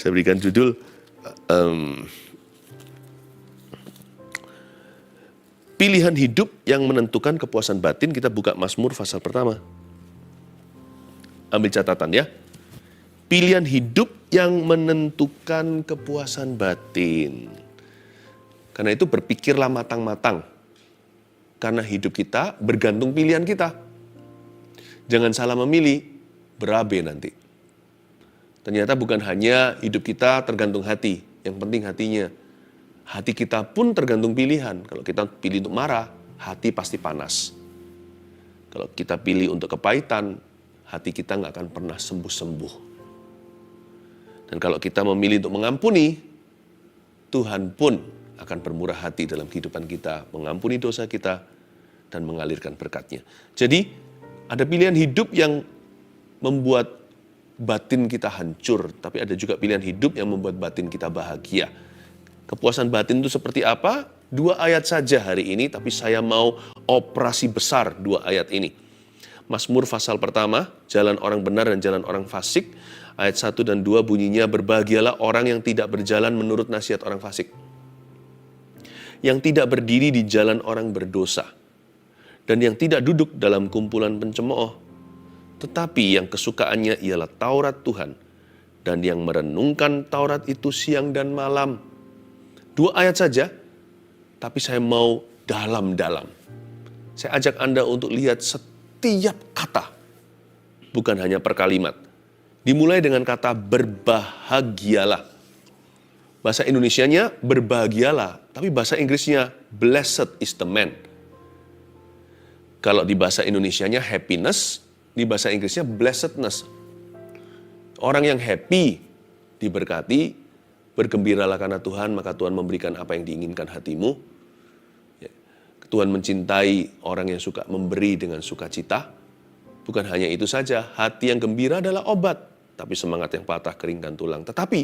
Saya berikan judul pilihan hidup yang menentukan kepuasan batin. Kita buka Mazmur pasal pertama. Ambil catatan ya. Pilihan hidup yang menentukan kepuasan batin. Karena itu berpikirlah matang-matang. Karena hidup kita bergantung pilihan kita. Jangan salah memilih, berabe nanti. Ternyata bukan hanya hidup kita tergantung hati, yang penting hatinya. Hati kita pun tergantung pilihan. Kalau kita pilih untuk marah, hati pasti panas. Kalau kita pilih untuk kepahitan, hati kita nggak akan pernah sembuh-sembuh. Dan kalau kita memilih untuk mengampuni, Tuhan pun akan bermurah hati dalam kehidupan kita, mengampuni dosa kita, dan mengalirkan berkat-Nya. Jadi, ada pilihan hidup yang membuat batin kita hancur, tapi ada juga pilihan hidup yang membuat batin kita bahagia. Kepuasan batin itu seperti apa? 2 ayat saja hari ini, tapi saya mau operasi besar 2 ayat ini. Mazmur pasal pertama, jalan orang benar dan jalan orang fasik. Ayat 1 dan 2 bunyinya, berbahagialah orang yang tidak berjalan menurut nasihat orang fasik, yang tidak berdiri di jalan orang berdosa, dan yang tidak duduk dalam kumpulan pencemooh. Tetapi yang kesukaannya ialah Taurat Tuhan, dan yang merenungkan Taurat itu siang dan malam. 2 ayat saja, tapi saya mau dalam-dalam. Saya ajak Anda untuk lihat setiap kata, bukan hanya per kalimat. Dimulai dengan kata berbahagialah. Bahasa Indonesianya berbahagialah, tapi bahasa Inggrisnya blessed is the man. Kalau di bahasa Indonesianya happiness, di bahasa Inggrisnya blessedness. Orang yang happy, diberkati, bergembiralah karena Tuhan, maka Tuhan memberikan apa yang diinginkan hatimu. Tuhan mencintai orang yang suka memberi dengan sukacita. Bukan hanya itu saja, hati yang gembira adalah obat, tapi semangat yang patah keringkan tulang. Tetapi,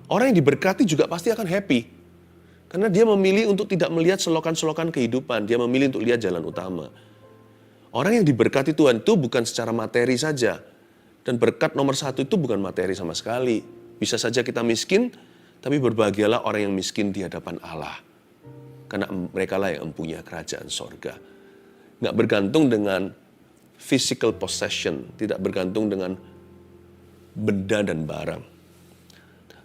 orang yang diberkati juga pasti akan happy. Karena dia memilih untuk tidak melihat selokan-selokan kehidupan, dia memilih untuk lihat jalan utama. Orang yang diberkati Tuhan itu bukan secara materi saja. Dan berkat nomor 1 itu bukan materi sama sekali. Bisa saja kita miskin, tapi berbahagialah orang yang miskin di hadapan Allah. Karena mereka lah yang mempunyai kerajaan sorga. Nggak bergantung dengan physical possession, tidak bergantung dengan benda dan barang.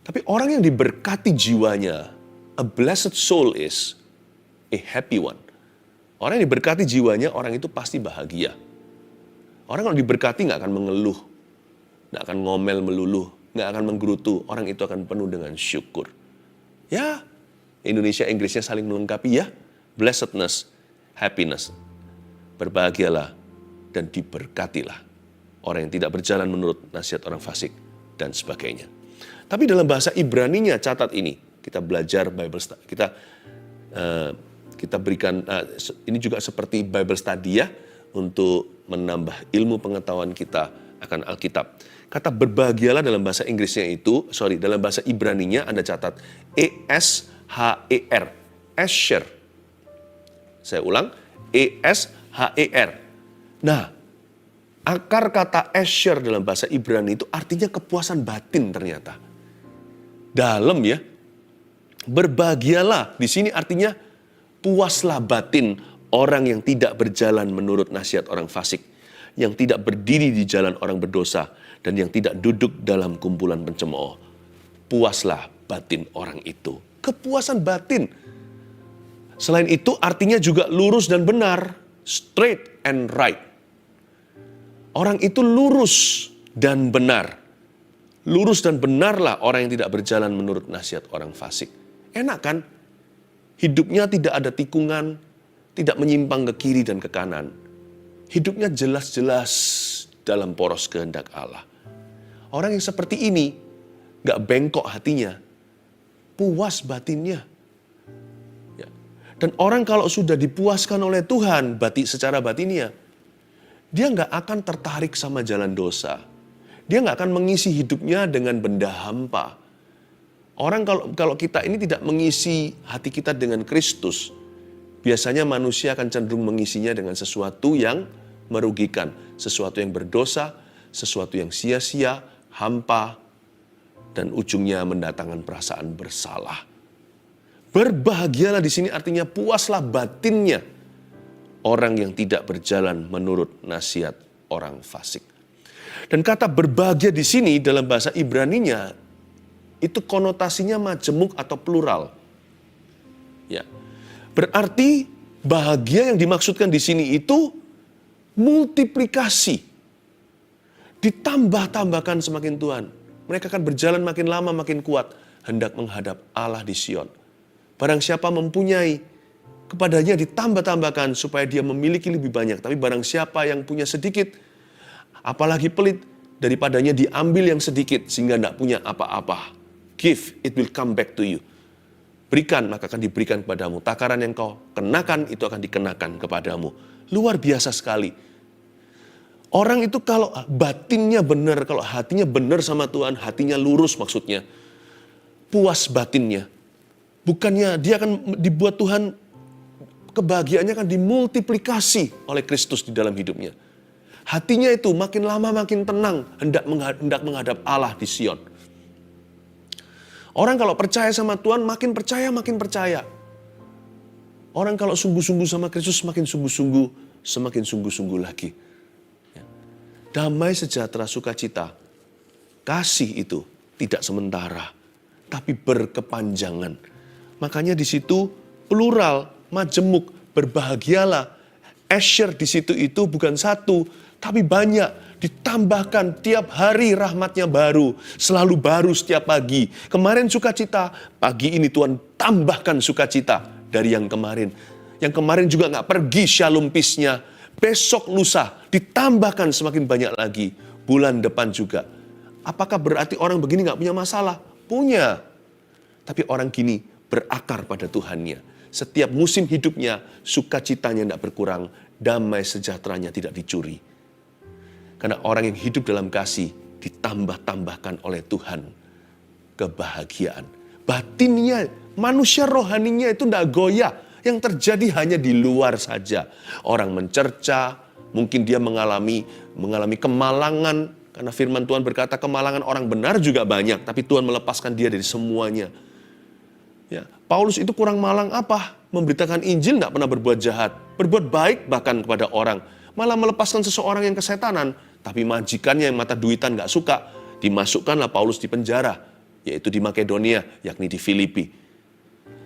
Tapi orang yang diberkati jiwanya, a blessed soul is a happy one. Orang yang diberkati jiwanya, orang itu pasti bahagia. Orang kalau diberkati nggak akan mengeluh, nggak akan ngomel melulu, nggak akan menggerutu. Orang itu akan penuh dengan syukur. Ya, Indonesia Inggrisnya saling melengkapi ya. Blessedness, happiness. Berbahagialah dan diberkatilah. Orang yang tidak berjalan menurut nasihat orang fasik dan sebagainya. Tapi dalam bahasa Ibraninya, catat ini. Kita belajar Bible study. Kita berikan, ini juga seperti Bible study ya, untuk menambah ilmu pengetahuan kita akan Alkitab. Kata berbahagialah dalam bahasa Inggrisnya itu, dalam bahasa Ibraninya Anda catat, E-S-H-E-R, Esher. Saya ulang, E-S-H-E-R. Nah, akar kata Esher dalam bahasa Ibrani itu artinya kepuasan batin ternyata. Dalam ya, berbahagialah, di sini artinya puaslah batin orang yang tidak berjalan menurut nasihat orang fasik, yang tidak berdiri di jalan orang berdosa, dan yang tidak duduk dalam kumpulan pencemooh. Puaslah batin orang itu. Kepuasan batin. Selain itu artinya juga lurus dan benar, straight and right. Orang itu lurus dan benar. Lurus dan benarlah orang yang tidak berjalan menurut nasihat orang fasik. Enak kan? Hidupnya tidak ada tikungan, tidak menyimpang ke kiri dan ke kanan. Hidupnya jelas-jelas dalam poros kehendak Allah. Orang yang seperti ini, gak bengkok hatinya, puas batinnya. Ya. Dan orang kalau sudah dipuaskan oleh Tuhan secara batinnya, dia gak akan tertarik sama jalan dosa. Dia gak akan mengisi hidupnya dengan benda hampa. Orang kalau kita ini tidak mengisi hati kita dengan Kristus, biasanya manusia akan cenderung mengisinya dengan sesuatu yang merugikan, sesuatu yang berdosa, sesuatu yang sia-sia, hampa, dan ujungnya mendatangkan perasaan bersalah. Berbahagialah di sini artinya puaslah batinnya orang yang tidak berjalan menurut nasihat orang fasik. Dan kata berbahagia di sini dalam bahasa Ibraninya itu konotasinya majemuk atau plural. Ya. Berarti bahagia yang dimaksudkan di sini itu multiplikasi. Ditambah-tambahkan semakin Tuhan. Mereka akan berjalan makin lama makin kuat hendak menghadap Allah di Sion. Barang siapa mempunyai, kepadanya ditambah-tambahkan supaya dia memiliki lebih banyak. Tapi barang siapa yang punya sedikit, apalagi pelit, daripadanya diambil yang sedikit sehingga tidak punya apa-apa. Give, it will come back to you. Berikan, maka akan diberikan kepadamu. Takaran yang kau kenakan, itu akan dikenakan kepadamu. Luar biasa sekali. Orang itu kalau batinnya benar, kalau hatinya benar sama Tuhan, hatinya lurus maksudnya. Puas batinnya. Bukannya dia akan dibuat Tuhan, kebahagiaannya akan dimultiplikasi oleh Kristus di dalam hidupnya. Hatinya itu makin lama makin tenang, hendak menghadap Allah di Sion. Orang kalau percaya sama Tuhan, makin percaya. Orang kalau sungguh-sungguh sama Kristus, semakin sungguh-sungguh lagi. Damai, sejahtera, sukacita, kasih itu tidak sementara, tapi berkepanjangan. Makanya di situ plural, majemuk, berbahagialah. Asher di situ itu bukan satu, tapi banyak. Ditambahkan tiap hari rahmatnya baru, selalu baru setiap pagi. Kemarin sukacita, pagi ini Tuhan tambahkan sukacita dari yang kemarin. Yang kemarin juga gak pergi shalom peace-nya. Besok lusa ditambahkan semakin banyak lagi. Bulan depan juga. Apakah berarti orang begini gak punya masalah? Punya. Tapi orang gini berakar pada Tuhannya. Setiap musim hidupnya, sukacitanya tidak berkurang, damai sejahteranya tidak dicuri. Karena orang yang hidup dalam kasih ditambah-tambahkan oleh Tuhan kebahagiaan. Batinnya, manusia rohaninya itu tidak goyah. Yang terjadi hanya di luar saja. Orang mencerca, mungkin dia mengalami kemalangan. Karena firman Tuhan berkata kemalangan orang benar juga banyak. Tapi Tuhan melepaskan dia dari semuanya. Ya, Paulus itu kurang malang apa? Memberitakan Injil tidak pernah berbuat jahat. Berbuat baik bahkan kepada orang. Malah melepaskan seseorang yang kesetanan. Tapi majikannya yang mata duitan gak suka. Dimasukkanlah Paulus di penjara. Yaitu di Makedonia, yakni di Filipi.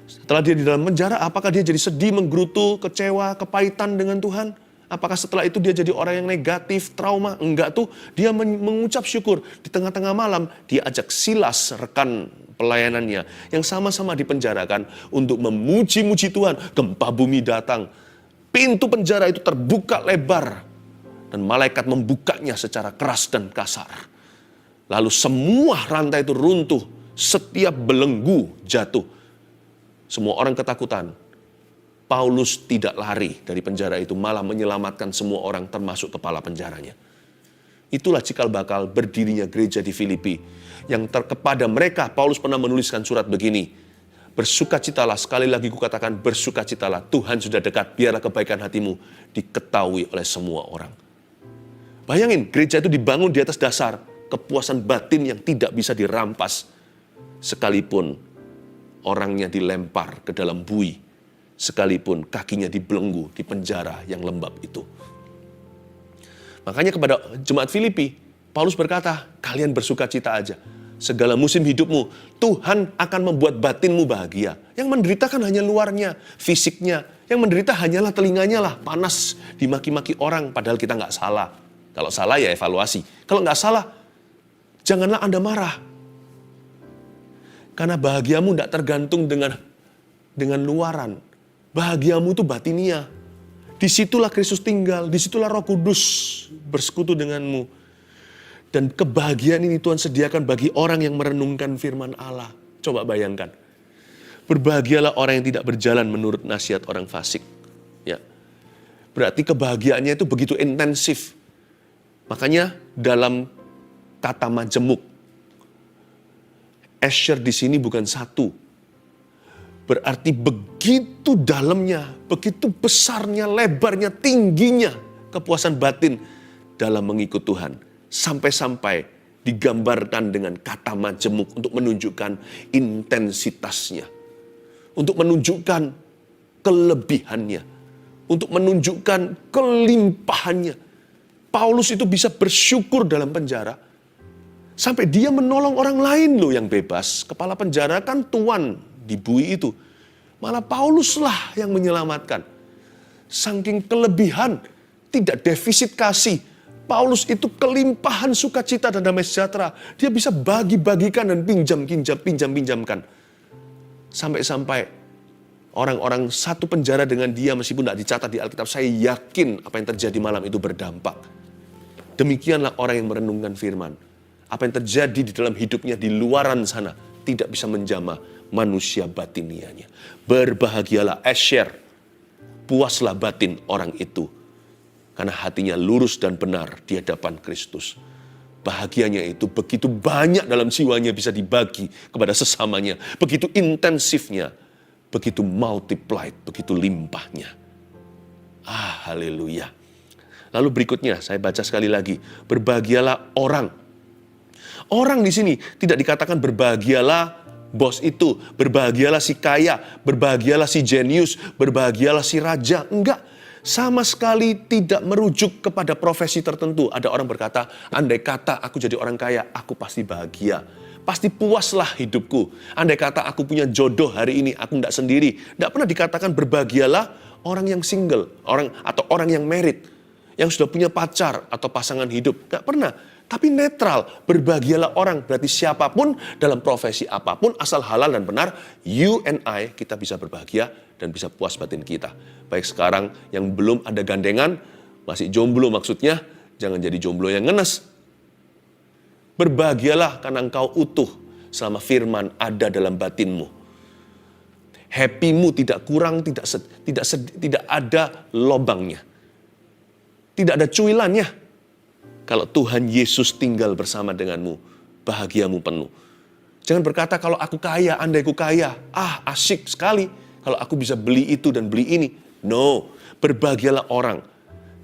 Setelah dia di dalam penjara, apakah dia jadi sedih, menggerutu, kecewa, kepahitan dengan Tuhan? Apakah setelah itu dia jadi orang yang negatif, trauma? Enggak tuh, dia mengucap syukur. Di tengah-tengah malam, dia ajak Silas, rekan pelayanannya, yang sama-sama dipenjarakan untuk memuji-muji Tuhan. Gempa bumi datang. Pintu penjara itu terbuka lebar. Dan malaikat membukanya secara keras dan kasar. Lalu semua rantai itu runtuh. Setiap belenggu jatuh. Semua orang ketakutan. Paulus tidak lari dari penjara itu, malah menyelamatkan semua orang termasuk kepala penjaranya. Itulah cikal bakal berdirinya gereja di Filipi. Yang kepada mereka Paulus pernah menuliskan surat begini. Bersukacitalah, sekali lagi kukatakan bersukacitalah. Tuhan sudah dekat, biarlah kebaikan hatimu diketahui oleh semua orang. Bayangin, gereja itu dibangun di atas dasar kepuasan batin yang tidak bisa dirampas. Sekalipun orangnya dilempar ke dalam bui. Sekalipun kakinya dibelenggu di penjara yang lembab itu. Makanya kepada jemaat Filipi, Paulus berkata, kalian bersukacita aja. Segala musim hidupmu, Tuhan akan membuat batinmu bahagia. Yang menderita kan hanya luarnya, fisiknya. Yang menderita hanyalah telinganya lah, panas, dimaki-maki orang, padahal kita nggak salah. Kalau salah ya evaluasi. Kalau nggak salah, janganlah Anda marah. Karena bahagiamu tidak tergantung dengan luaran. Bahagiamu itu batinia. Disitulah Kristus tinggal, disitulah Roh Kudus bersekutu denganmu. Dan kebahagiaan ini Tuhan sediakan bagi orang yang merenungkan firman Allah. Coba bayangkan. Berbahagialah orang yang tidak berjalan menurut nasihat orang fasik. Ya. Berarti kebahagiaannya itu begitu intensif. Makanya dalam kata majemuk, Asher di sini bukan satu. Berarti begitu dalamnya, begitu besarnya, lebarnya, tingginya kepuasan batin dalam mengikut Tuhan. Sampai-sampai digambarkan dengan kata majemuk untuk menunjukkan intensitasnya, untuk menunjukkan kelebihannya, untuk menunjukkan kelimpahannya. Paulus itu bisa bersyukur dalam penjara, sampai dia menolong orang lain loh yang bebas. Kepala penjara kan tuan di bui itu. Malah Pauluslah yang menyelamatkan. Saking kelebihan, tidak defisit kasih. Paulus itu kelimpahan sukacita dan damai sejahtera. Dia bisa bagi-bagikan dan pinjam-pinjamkan. Sampai-sampai orang-orang satu penjara dengan dia meskipun tidak dicatat di Alkitab. Saya yakin apa yang terjadi malam itu berdampak. Demikianlah orang yang merenungkan firman. Apa yang terjadi di dalam hidupnya di luaran sana tidak bisa menjamah manusia batinianya. Berbahagialah Asher, puaslah batin orang itu, karena hatinya lurus dan benar di hadapan Kristus. Bahagianya itu begitu banyak dalam jiwanya bisa dibagi kepada sesamanya. Begitu intensifnya, begitu multiplied, begitu limpahnya. Haleluya. Lalu berikutnya saya baca sekali lagi. Berbahagialah orang. Orang di sini tidak dikatakan berbahagialah bos itu, berbahagialah si kaya, berbahagialah si jenius, berbahagialah si raja. Enggak, sama sekali tidak merujuk kepada profesi tertentu. Ada orang berkata, andai kata aku jadi orang kaya, aku pasti bahagia. Pasti puaslah hidupku. Andai kata aku punya jodoh hari ini, aku tidak sendiri. Tidak pernah dikatakan berbahagialah orang yang single, atau orang yang married, yang sudah punya pacar atau pasangan hidup. Tidak pernah. Tapi netral, berbahagialah orang. Berarti siapapun dalam profesi apapun, asal halal dan benar, you and I, kita bisa berbahagia dan bisa puas batin kita. Baik sekarang yang belum ada gandengan, masih jomblo maksudnya, jangan jadi jomblo yang ngenes. Berbahagialah karena engkau utuh selama firman ada dalam batinmu. Happy-mu tidak kurang, tidak ada lobangnya. Tidak ada cuilannya. Kalau Tuhan Yesus tinggal bersama denganmu, bahagiamu penuh. Jangan berkata kalau aku kaya, andai aku kaya, asyik sekali kalau aku bisa beli itu dan beli ini. No, berbahagialah orang.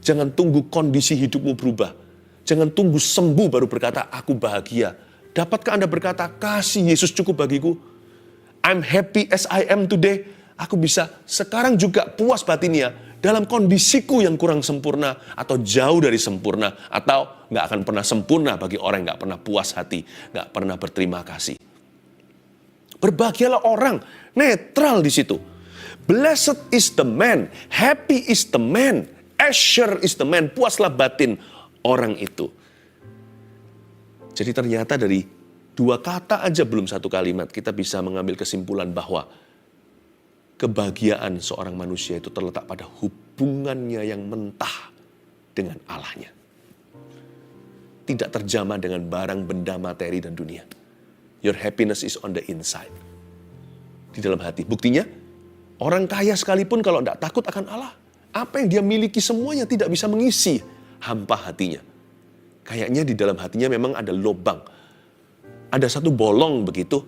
Jangan tunggu kondisi hidupmu berubah. Jangan tunggu sembuh baru berkata aku bahagia. Dapatkah Anda berkata kasih Yesus cukup bagiku? I'm happy as I am today. Aku bisa sekarang juga puas batinnya dalam kondisiku yang kurang sempurna atau jauh dari sempurna, atau nggak akan pernah sempurna bagi orang yang nggak pernah puas hati, nggak pernah berterima kasih. Berbahagialah orang, netral di situ. Blessed is the man, happy is the man, Asher is the man, puaslah batin orang itu. Jadi ternyata dari dua kata aja belum satu kalimat kita bisa mengambil kesimpulan bahwa kebahagiaan seorang manusia itu terletak pada hubungannya yang mentah dengan Allahnya. Tidak terjamah dengan barang, benda, materi, dan dunia. Your happiness is on the inside. Di dalam hati. Buktinya, orang kaya sekalipun kalau tidak takut akan Allah, apa yang dia miliki semuanya tidak bisa mengisi hampa hatinya. Kayaknya di dalam hatinya memang ada lubang. Ada satu bolong begitu,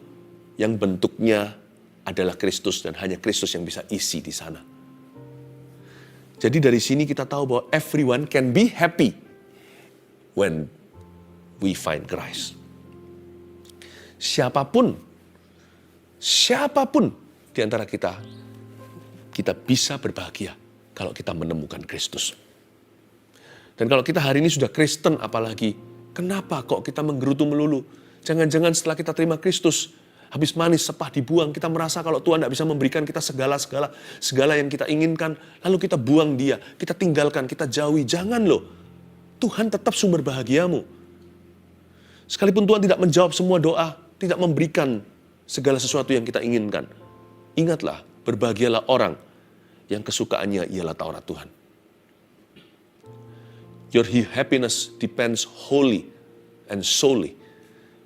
yang bentuknya adalah Kristus dan hanya Kristus yang bisa isi di sana. Jadi dari sini kita tahu bahwa everyone can be happy when we find Christ. Siapapun di antara kita bisa berbahagia kalau kita menemukan Kristus. Dan kalau kita hari ini sudah Kristen apalagi, kenapa kok kita menggerutu melulu? Jangan-jangan setelah kita terima Kristus, habis manis sepah dibuang, kita merasa kalau Tuhan tidak bisa memberikan kita segala yang kita inginkan, lalu kita buang dia, kita tinggalkan, kita jauhi. Jangan loh, Tuhan tetap sumber bahagiamu. Sekalipun Tuhan tidak menjawab semua doa, tidak memberikan segala sesuatu yang kita inginkan, ingatlah, berbahagialah orang yang kesukaannya ialah Taurat Tuhan. Your happiness depends wholly and solely.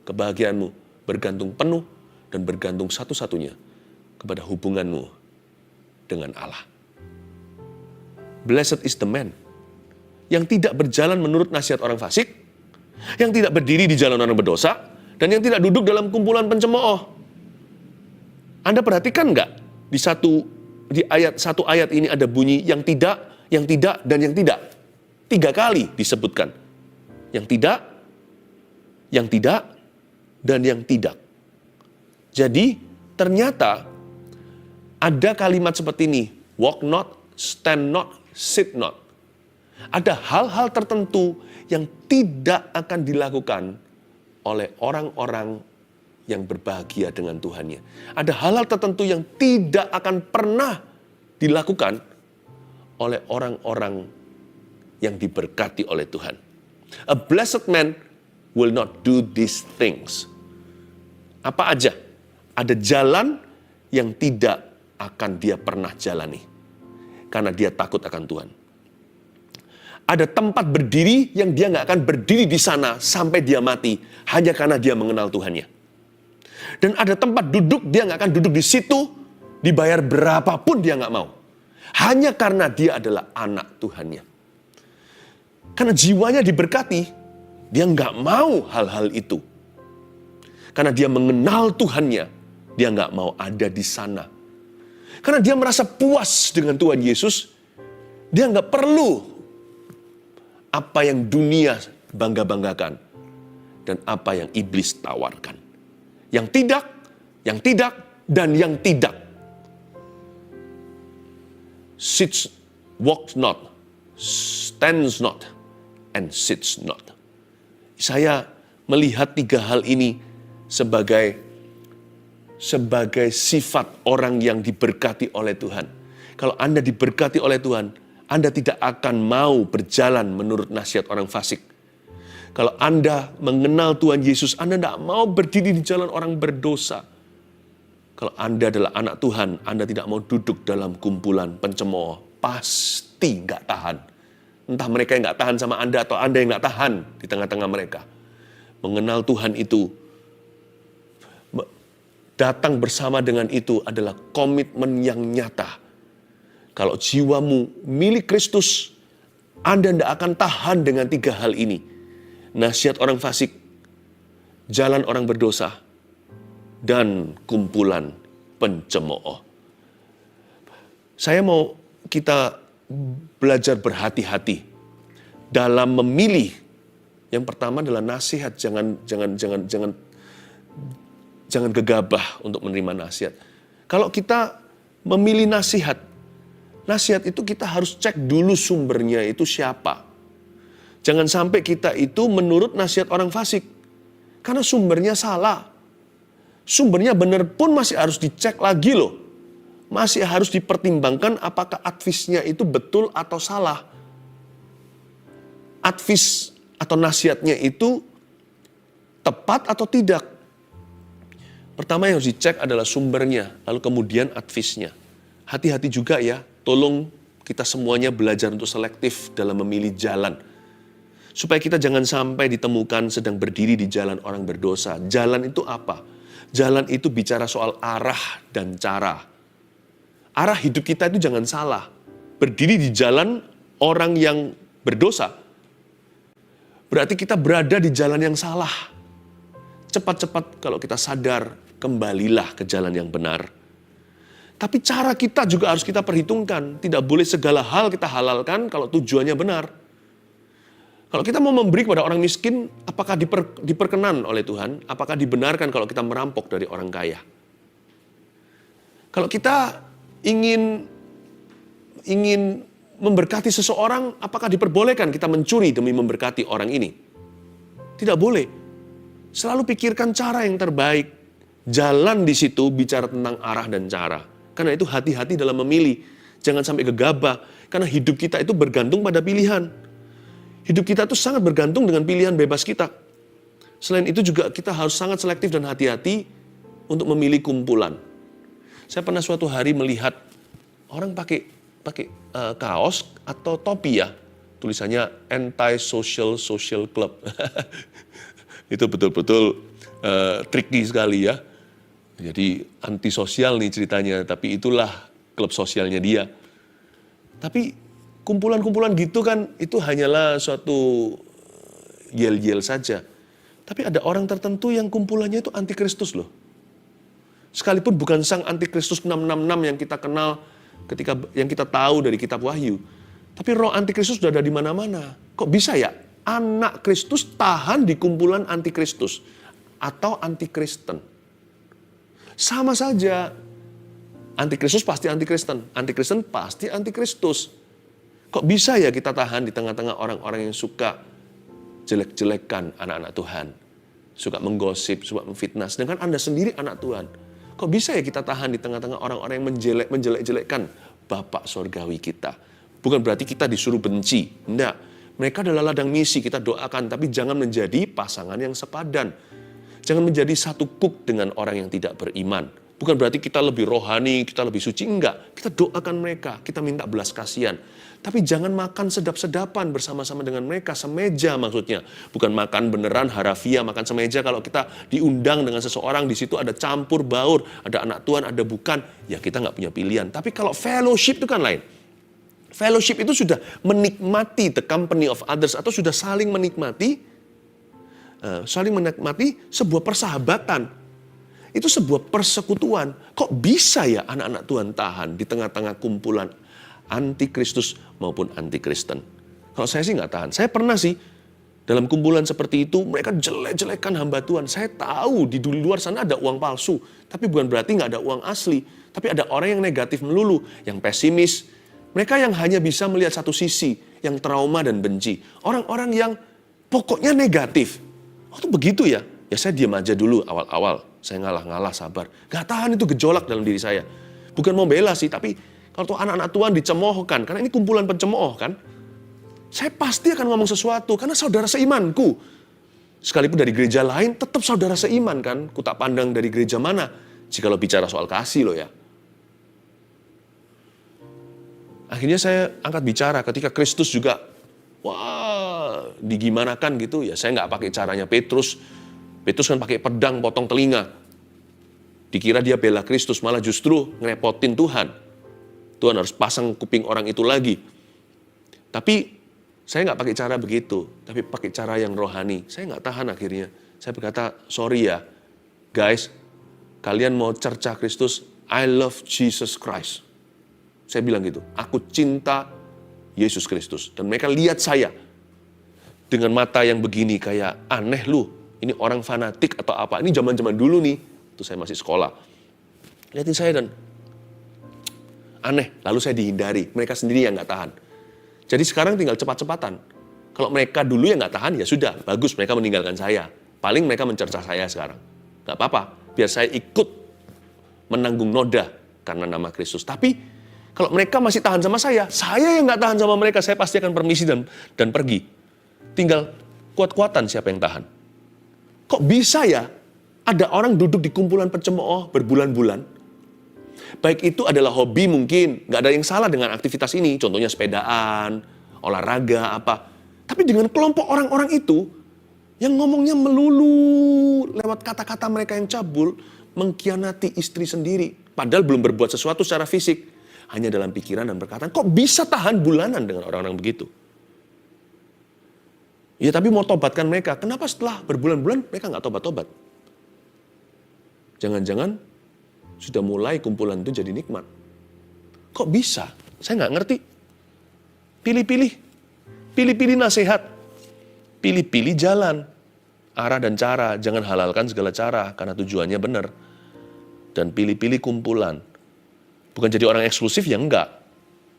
Kebahagiaanmu bergantung penuh dan bergantung satu-satunya kepada hubunganmu dengan Allah. Blessed is the man yang tidak berjalan menurut nasihat orang fasik, yang tidak berdiri di jalan orang berdosa, dan yang tidak duduk dalam kumpulan pencemooh. Anda perhatikan nggak? Di satu ayat ini ada bunyi yang tidak, dan yang tidak. 3 kali disebutkan. Yang tidak, yang tidak, dan yang tidak. Jadi ternyata ada kalimat seperti ini, walk not, stand not, sit not. Ada hal-hal tertentu yang tidak akan dilakukan oleh orang-orang yang berbahagia dengan Tuhannya. Ada hal-hal tertentu yang tidak akan pernah dilakukan oleh orang-orang yang diberkati oleh Tuhan. A blessed man will not do these things. Apa aja? Ada jalan yang tidak akan dia pernah jalani. Karena dia takut akan Tuhan. Ada tempat berdiri yang dia nggak akan berdiri di sana sampai dia mati. Hanya karena dia mengenal Tuhannya. Dan ada tempat duduk, dia nggak akan duduk di situ, dibayar berapapun dia nggak mau. Hanya karena dia adalah anak Tuhannya. Karena jiwanya diberkati, dia nggak mau hal-hal itu. Karena dia mengenal Tuhannya, dia nggak mau ada di sana. Karena dia merasa puas dengan Tuhan Yesus, dia nggak perlu apa yang dunia bangga-banggakan dan apa yang iblis tawarkan. Yang tidak, dan yang tidak. Sits, walks not, stands not, and sits not. Saya melihat 3 hal ini sebagai sifat orang yang diberkati oleh Tuhan. Kalau Anda diberkati oleh Tuhan, Anda tidak akan mau berjalan menurut nasihat orang fasik. Kalau Anda mengenal Tuhan Yesus, Anda tidak mau berdiri di jalan orang berdosa. Kalau Anda adalah anak Tuhan, Anda tidak mau duduk dalam kumpulan pencemooh. Pasti nggak tahan. Entah mereka yang nggak tahan sama Anda atau Anda yang nggak tahan di tengah-tengah mereka. Mengenal Tuhan itu, datang bersama dengan itu adalah komitmen yang nyata. Kalau jiwamu milik Kristus, Anda tidak akan tahan dengan 3 hal ini. Nasihat orang fasik, jalan orang berdosa, dan kumpulan pencemooh. Saya mau kita belajar berhati-hati dalam memilih. Yang pertama adalah nasihat, jangan gegabah untuk menerima nasihat. Kalau kita memilih nasihat itu kita harus cek dulu sumbernya itu siapa. Jangan sampai kita itu menurut nasihat orang fasik. Karena sumbernya salah. Sumbernya benar pun masih harus dicek lagi loh. Masih harus dipertimbangkan apakah advisnya itu betul atau salah. Advis atau nasihatnya itu tepat atau tidak. Pertama yang harus dicek adalah sumbernya, lalu kemudian advisnya. Hati-hati juga ya, tolong kita semuanya belajar untuk selektif dalam memilih jalan. Supaya kita jangan sampai ditemukan sedang berdiri di jalan orang berdosa. Jalan itu apa? Jalan itu bicara soal arah dan cara. Arah hidup kita itu jangan salah. Berdiri di jalan orang yang berdosa, berarti kita berada di jalan yang salah. Cepat-cepat kalau kita sadar, kembalilah ke jalan yang benar. Tapi cara kita juga harus kita perhitungkan. Tidak boleh segala hal kita halalkan kalau tujuannya benar. Kalau kita mau memberi kepada orang miskin, apakah diperkenan oleh Tuhan? Apakah dibenarkan kalau kita merampok dari orang kaya? Kalau kita ingin memberkati seseorang, apakah diperbolehkan kita mencuri demi memberkati orang ini? Tidak boleh. Selalu pikirkan cara yang terbaik. Jalan di situ bicara tentang arah dan cara. Karena itu hati-hati dalam memilih. Jangan sampai gegabah. Karena hidup kita itu bergantung pada pilihan. Hidup kita itu sangat bergantung dengan pilihan bebas kita. Selain itu juga kita harus sangat selektif dan hati-hati untuk memilih kumpulan. Saya pernah suatu hari melihat orang pakai kaos atau topi ya. Tulisannya Anti-Social Social Club. Itu betul-betul tricky sekali ya. Jadi antisosial nih ceritanya, tapi itulah klub sosialnya dia. Tapi kumpulan-kumpulan gitu kan, itu hanyalah suatu yel-yel saja. Tapi ada orang tertentu yang kumpulannya itu antikristus loh. Sekalipun bukan sang antikristus 666 yang kita kenal, yang kita tahu dari kitab Wahyu. Tapi roh antikristus sudah ada di mana-mana. Kok bisa ya anak Kristus tahan di kumpulan antikristus atau antikristen. Sama saja, antikristus pasti antikristen, antikristen pasti antikristus. Kok bisa ya kita tahan di tengah-tengah orang-orang yang suka jelek-jelekan anak-anak Tuhan, suka menggosip, suka memfitnah, sedangkan Anda sendiri anak Tuhan. Kok bisa ya kita tahan di tengah-tengah orang-orang yang menjelek-jelekkan Bapak Sorgawi kita? Bukan berarti kita disuruh benci, enggak. Mereka adalah ladang misi, kita doakan, tapi jangan menjadi pasangan yang sepadan. Jangan menjadi satu kuk dengan orang yang tidak beriman. Bukan berarti kita lebih rohani, kita lebih suci, enggak. Kita doakan mereka, kita minta belas kasihan. Tapi jangan makan sedap-sedapan bersama-sama dengan mereka, semeja maksudnya. Bukan makan beneran harafiah, makan semeja kalau kita diundang dengan seseorang, di situ ada campur baur, ada anak Tuhan, ada bukan, ya kita nggak punya pilihan. Tapi kalau fellowship itu kan lain. Fellowship itu sudah menikmati the company of others, atau sudah saling menikmati sebuah persahabatan. Itu sebuah persekutuan. Kok bisa ya anak-anak Tuhan tahan di tengah-tengah kumpulan antikristus maupun antikristen? Kalau saya sih nggak tahan. Saya pernah sih dalam kumpulan seperti itu, mereka jelek-jelekan hamba Tuhan. Saya tahu di luar sana ada uang palsu, tapi bukan berarti nggak ada uang asli. Tapi ada orang yang negatif melulu, yang pesimis. Mereka yang hanya bisa melihat satu sisi, yang trauma dan benci. Orang-orang yang pokoknya negatif. Oh itu begitu ya? Ya saya diam aja dulu awal-awal. Saya ngalah-ngalah, sabar. Gak tahan itu gejolak dalam diri saya. Bukan mau bela sih, tapi kalau tuh anak-anak Tuhan dicemoohkan, karena ini kumpulan pencemooh kan, saya pasti akan ngomong sesuatu, karena saudara seimanku. Sekalipun dari gereja lain, tetap saudara seiman kan. Ku tak pandang dari gereja mana, jikalau bicara soal kasih loh ya. Akhirnya saya angkat bicara ketika Kristus juga, wah, digimanakan gitu. Ya saya nggak pakai caranya Petrus. Petrus kan pakai pedang potong telinga. Dikira dia bela Kristus, malah justru ngerepotin Tuhan. Tuhan harus pasang kuping orang itu lagi. Tapi saya nggak pakai cara begitu, tapi pakai cara yang rohani. Saya nggak tahan akhirnya. Saya berkata, sorry ya, guys, kalian mau cercah Kristus, I love Jesus Christ. Saya bilang gitu, aku cinta Yesus Kristus. Dan mereka lihat saya dengan mata yang begini, kayak aneh lu, ini orang fanatik atau apa. Ini zaman-zaman dulu nih, itu saya masih sekolah. Lihatin saya dan aneh, lalu saya dihindari. Mereka sendiri yang nggak tahan. Jadi sekarang tinggal cepat-cepatan. Kalau mereka dulu yang nggak tahan, ya sudah, bagus mereka meninggalkan saya. Paling mereka mencercah saya sekarang. Nggak apa-apa, biar saya ikut menanggung noda karena nama Kristus. Tapi kalau mereka masih tahan sama saya yang nggak tahan sama mereka, saya pasti akan permisi dan pergi. Tinggal kuat-kuatan siapa yang tahan. Kok bisa ya ada orang duduk di kumpulan pencemooh berbulan-bulan? Baik itu adalah hobi mungkin, nggak ada yang salah dengan aktivitas ini, contohnya sepedaan, olahraga, apa. Tapi dengan kelompok orang-orang itu, yang ngomongnya melulu lewat kata-kata mereka yang cabul, mengkhianati istri sendiri, padahal belum berbuat sesuatu secara fisik, hanya dalam pikiran dan perkataan. Kok bisa tahan bulanan dengan orang-orang begitu? Ya tapi mau tobatkan mereka, kenapa setelah berbulan-bulan mereka nggak tobat-tobat? Jangan-jangan sudah mulai kumpulan itu jadi nikmat. Kok bisa? Saya nggak ngerti. Pilih-pilih nasihat. Pilih-pilih jalan. Arah dan cara, jangan halalkan segala cara, karena tujuannya benar. Dan pilih-pilih kumpulan. Bukan jadi orang eksklusif, ya enggak.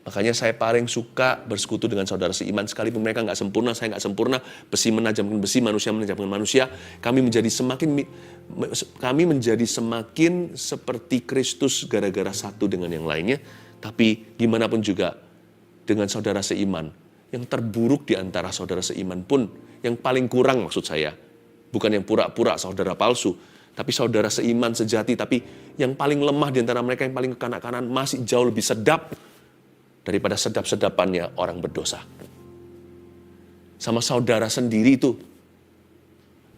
Makanya saya paling suka bersekutu dengan saudara seiman, sekalipun mereka nggak sempurna, saya nggak sempurna, besi menajamkan besi, manusia menajamkan manusia, kami menjadi semakin seperti Kristus gara-gara satu dengan yang lainnya. Tapi gimana pun juga dengan saudara seiman, yang terburuk di antara saudara seiman pun, yang paling kurang maksud saya, bukan yang pura-pura saudara palsu, tapi saudara seiman sejati, tapi yang paling lemah di antara mereka, yang paling kekanak-kanan, masih jauh lebih sedap daripada sedap-sedapannya orang berdosa. Sama saudara sendiri itu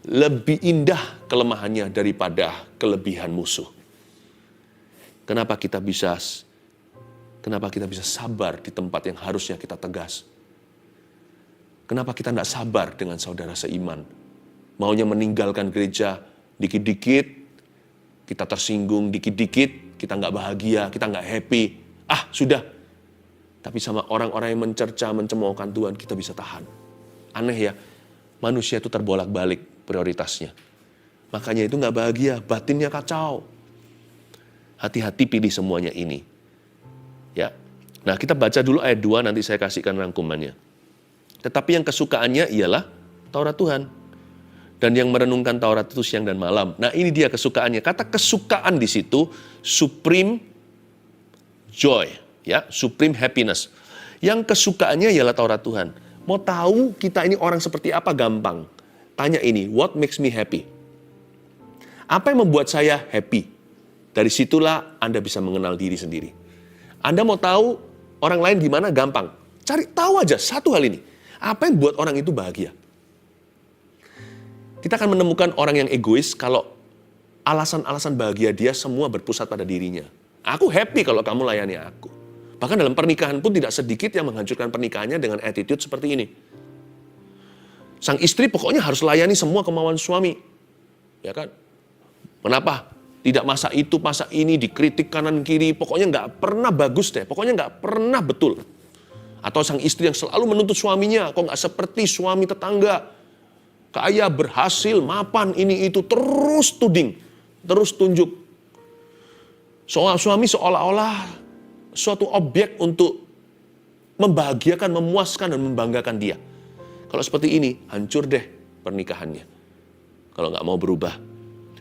lebih indah kelemahannya daripada kelebihan musuh. Kenapa kita bisa sabar di tempat yang harusnya kita tegas? Kenapa kita tidak sabar dengan saudara seiman? Maunya meninggalkan gereja dikit-dikit, kita tersinggung dikit-dikit, kita nggak bahagia, kita nggak happy. Sudah. Tapi sama orang-orang yang mencerca, mencemoohkan Tuhan, kita bisa tahan. Aneh ya, manusia itu terbolak-balik prioritasnya. Makanya itu nggak bahagia, batinnya kacau. Hati-hati pilih semuanya ini. Ya. Nah, kita baca dulu ayat 2, nanti saya kasihkan rangkumannya. Tetapi yang kesukaannya ialah Taurat Tuhan. Dan yang merenungkan Taurat itu siang dan malam. Nah, ini dia kesukaannya. Kata kesukaan di situ, supreme joy. Ya, supreme happiness. Yang kesukaannya ialah Taurat Tuhan. Mau tahu kita ini orang seperti apa? Gampang. Tanya ini, what makes me happy? Apa yang membuat saya happy? Dari situlah Anda bisa mengenal diri sendiri. Anda mau tahu orang lain gimana? Gampang. Cari tahu aja satu hal ini. Apa yang buat orang itu bahagia? Kita akan menemukan orang yang egois kalau alasan-alasan bahagia dia semua berpusat pada dirinya. Aku happy kalau kamu layani aku. Bahkan dalam pernikahan pun tidak sedikit yang menghancurkan pernikahannya dengan attitude seperti ini. Sang istri pokoknya harus layani semua kemauan suami. Ya kan? Kenapa? Tidak masa itu, masa ini, dikritik kanan kiri, pokoknya nggak pernah bagus deh, pokoknya nggak pernah betul. Atau sang istri yang selalu menuntut suaminya, kok nggak seperti suami tetangga, kaya, berhasil, mapan, ini itu, terus tuding, terus tunjuk. Soal suami seolah-olah suatu objek untuk membahagiakan, memuaskan, dan membanggakan dia. Kalau seperti ini, hancur deh pernikahannya. Kalau nggak mau berubah.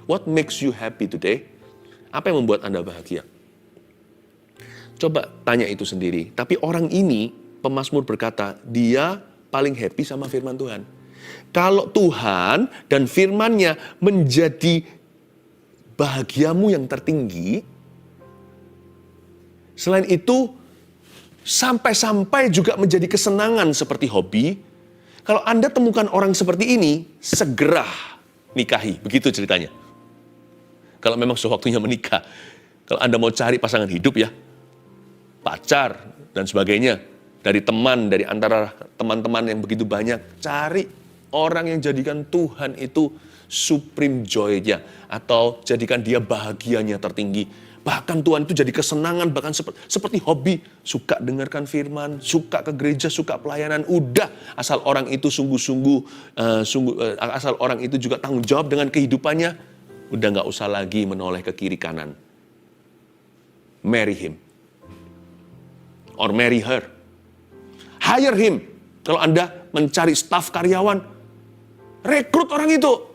What makes you happy today? Apa yang membuat Anda bahagia? Coba tanya itu sendiri. Tapi orang ini, pemazmur berkata, dia paling happy sama firman Tuhan. Kalau Tuhan dan firman-Nya menjadi bahagiamu yang tertinggi, selain itu, sampai-sampai juga menjadi kesenangan seperti hobi. Kalau Anda temukan orang seperti ini, segera nikahi. Begitu ceritanya. Kalau memang sudah waktunya menikah. Kalau Anda mau cari pasangan hidup ya, pacar dan sebagainya, dari teman, dari antara teman-teman yang begitu banyak, cari orang yang jadikan Tuhan itu supreme joy-nya, atau jadikan dia bahagianya tertinggi. Bahkan Tuhan itu jadi kesenangan, bahkan seperti hobi, suka dengarkan firman, suka ke gereja, suka pelayanan, udah, asal orang itu asal orang itu juga tanggung jawab dengan kehidupannya, udah nggak usah lagi menoleh ke kiri kanan. Marry him. Or marry her. Hire him. Kalau Anda mencari staf karyawan, rekrut orang itu.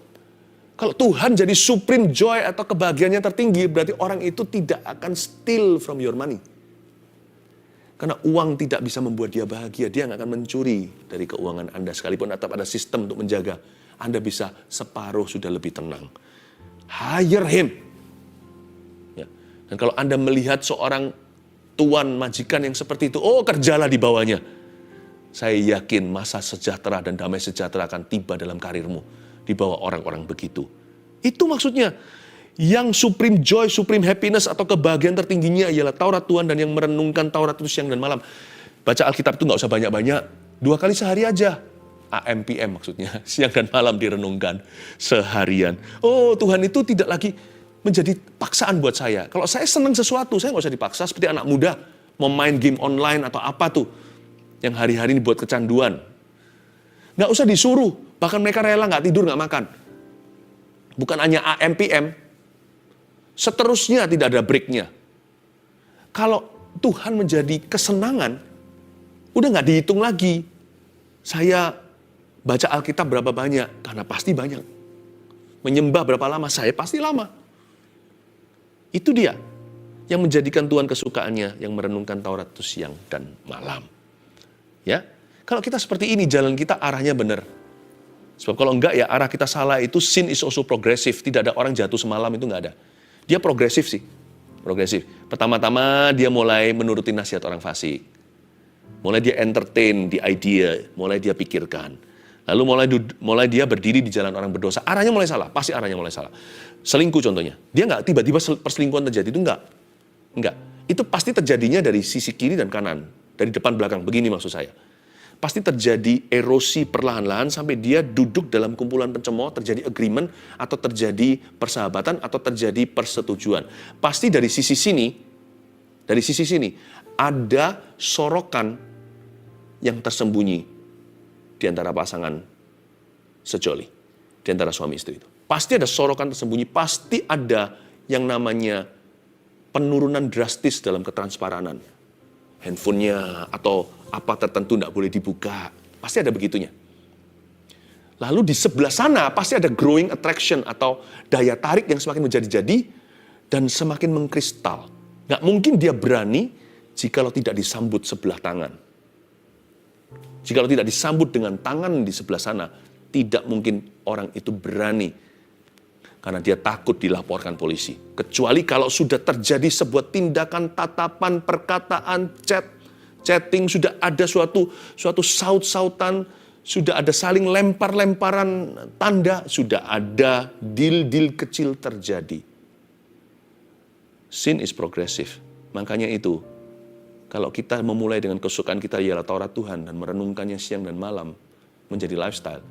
Kalau Tuhan jadi supreme joy atau kebahagiaannya tertinggi, berarti orang itu tidak akan steal from your money. Karena uang tidak bisa membuat dia bahagia. Dia nggak akan mencuri dari keuangan Anda. Sekalipun tetap ada sistem untuk menjaga. Anda bisa separuh sudah lebih tenang. Hire him. Ya. Dan kalau Anda melihat seorang tuan majikan yang seperti itu, oh kerjalah di bawahnya. Saya yakin masa sejahtera dan damai sejahtera akan tiba dalam karirmu di bawah orang-orang begitu. Itu maksudnya. Yang supreme joy, supreme happiness atau kebahagiaan tertingginya ialah Taurat Tuhan, dan yang merenungkan Taurat itu siang dan malam. Baca Alkitab itu nggak usah banyak-banyak. 2 kali sehari aja. AM, PM maksudnya. Siang dan malam direnungkan seharian. Oh, Tuhan itu tidak lagi menjadi paksaan buat saya. Kalau saya senang sesuatu, saya nggak usah dipaksa. Seperti anak muda mau main game online atau apa tuh. Yang hari-hari ini buat kecanduan. Nggak usah disuruh. Bahkan mereka rela nggak tidur, nggak makan. Bukan hanya AM, PM. Seterusnya tidak ada breaknya. Kalau Tuhan menjadi kesenangan, udah nggak dihitung lagi. Saya baca Alkitab berapa banyak? Karena pasti banyak. Menyembah berapa lama? Saya pasti lama. Itu dia yang menjadikan Tuhan kesukaannya, yang merenungkan Taurat itu siang dan malam. Ya, kalau kita seperti ini, jalan kita arahnya benar. Sebab kalau enggak ya arah kita salah, itu sin is also progressive. Tidak ada orang jatuh semalam, itu enggak ada. Dia progresif sih. Progresif. Pertama-tama dia mulai menuruti nasihat orang fasik. Mulai dia entertain di idea, mulai dia pikirkan. Lalu mulai dia berdiri di jalan orang berdosa. Arahnya mulai salah, pasti arahnya mulai salah. Selingkuh contohnya. Dia enggak tiba-tiba perselingkuhan terjadi, itu enggak. Enggak. Itu pasti terjadinya dari sisi kiri dan kanan. Dari depan belakang, begini maksud saya. Pasti terjadi erosi perlahan-lahan sampai dia duduk dalam kumpulan pencemooh, terjadi agreement, atau terjadi persahabatan, atau terjadi persetujuan. Pasti dari sisi sini, ada sorokan yang tersembunyi di antara pasangan sejoli di antara suami istri itu. Pasti ada sorokan tersembunyi, pasti ada yang namanya penurunan drastis dalam ketransparanan. Handphonenya atau apa tertentu tidak boleh dibuka. Pasti ada begitunya. Lalu di sebelah sana pasti ada growing attraction atau daya tarik yang semakin menjadi-jadi dan semakin mengkristal. Nggak mungkin dia berani jikalau tidak disambut sebelah tangan. Jikalau tidak disambut dengan tangan di sebelah sana, tidak mungkin orang itu berani. Karena dia takut dilaporkan polisi. Kecuali kalau sudah terjadi sebuah tindakan, tatapan, perkataan, chatting, sudah ada suatu saut-sautan, sudah ada saling lempar-lemparan tanda, sudah ada deal-deal kecil terjadi. Sin is progressive. Makanya itu, kalau kita memulai dengan kesukaan kita ialah Taurat Tuhan dan merenungkannya siang dan malam menjadi lifestyle,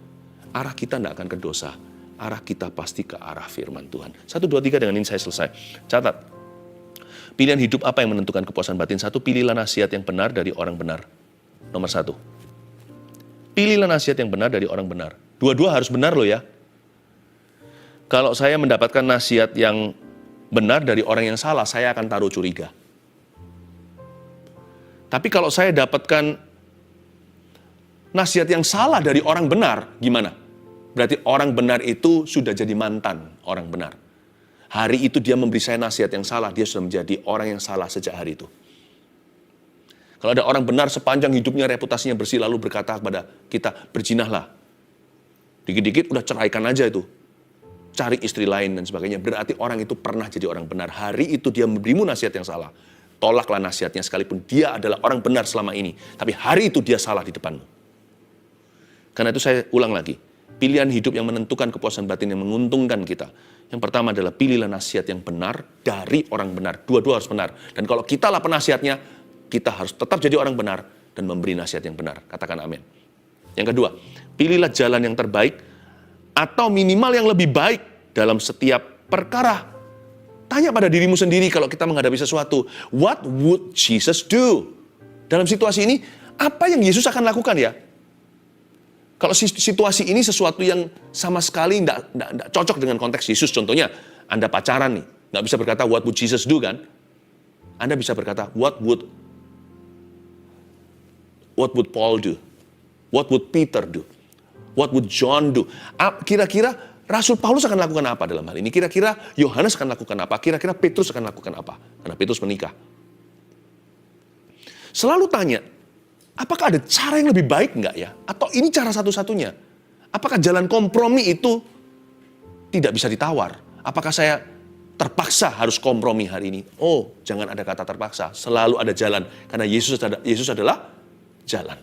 arah kita tidak akan ke dosa. Arah kita pasti ke arah firman Tuhan. 1, 2, 3 dengan ini saya selesai. Catat. Pilihan hidup apa yang menentukan kepuasan batin? 1, pilihlah nasihat yang benar dari orang benar. Nomor 1. Pilihlah nasihat yang benar dari orang benar. Dua-dua harus benar loh ya. Kalau saya mendapatkan nasihat yang benar dari orang yang salah, saya akan taruh curiga. Tapi kalau saya dapatkan nasihat yang salah dari orang benar, gimana? Berarti orang benar itu sudah jadi mantan orang benar. Hari itu dia memberi saya nasihat yang salah, dia sudah menjadi orang yang salah sejak hari itu. Kalau ada orang benar sepanjang hidupnya reputasinya bersih lalu berkata kepada kita, berzinalah. Dikit-dikit udah ceraikan aja itu. Cari istri lain dan sebagainya. Berarti orang itu pernah jadi orang benar. Hari itu dia memberimu nasihat yang salah. Tolaklah nasihatnya sekalipun dia adalah orang benar selama ini. Tapi hari itu dia salah di depanmu. Karena itu saya ulang lagi. Pilihan hidup yang menentukan kepuasan batin yang menguntungkan kita. Yang pertama adalah pilihlah nasihat yang benar dari orang benar. Dua-dua harus benar. Dan kalau kita lah penasihatnya, kita harus tetap jadi orang benar dan memberi nasihat yang benar. Katakan amin. Yang kedua, pilihlah jalan yang terbaik atau minimal yang lebih baik dalam setiap perkara. Tanya pada dirimu sendiri kalau kita menghadapi sesuatu. What would Jesus do? Dalam situasi ini, apa yang Yesus akan lakukan ya? Kalau situasi ini sesuatu yang sama sekali tidak cocok dengan konteks Yesus, contohnya Anda pacaran nih, nggak bisa berkata what would Jesus do kan? Anda bisa berkata what would Paul do? What would Peter do? What would John do? Kira-kira Rasul Paulus akan lakukan apa dalam hal ini? Kira-kira Yohanes akan lakukan apa? Kira-kira Petrus akan lakukan apa? Karena Petrus menikah. Selalu tanya, apakah ada cara yang lebih baik enggak ya? Atau ini cara satu-satunya? Apakah jalan kompromi itu tidak bisa ditawar? Apakah saya terpaksa harus kompromi hari ini? Oh, jangan ada kata terpaksa. Selalu ada jalan. Karena Yesus adalah jalan.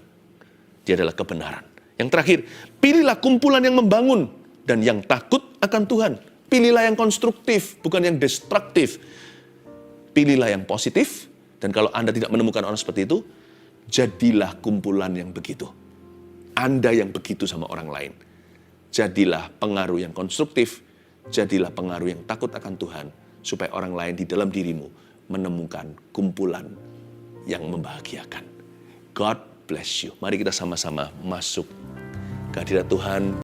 Dia adalah kebenaran. Yang terakhir, pilihlah kumpulan yang membangun dan yang takut akan Tuhan. Pilihlah yang konstruktif, bukan yang destruktif. Pilihlah yang positif. Dan kalau Anda tidak menemukan orang seperti itu, jadilah kumpulan yang begitu. Anda yang begitu sama orang lain. Jadilah pengaruh yang konstruktif. Jadilah pengaruh yang takut akan Tuhan. Supaya orang lain di dalam dirimu menemukan kumpulan yang membahagiakan. God bless you. Mari kita sama-sama masuk ke hadirat Tuhan.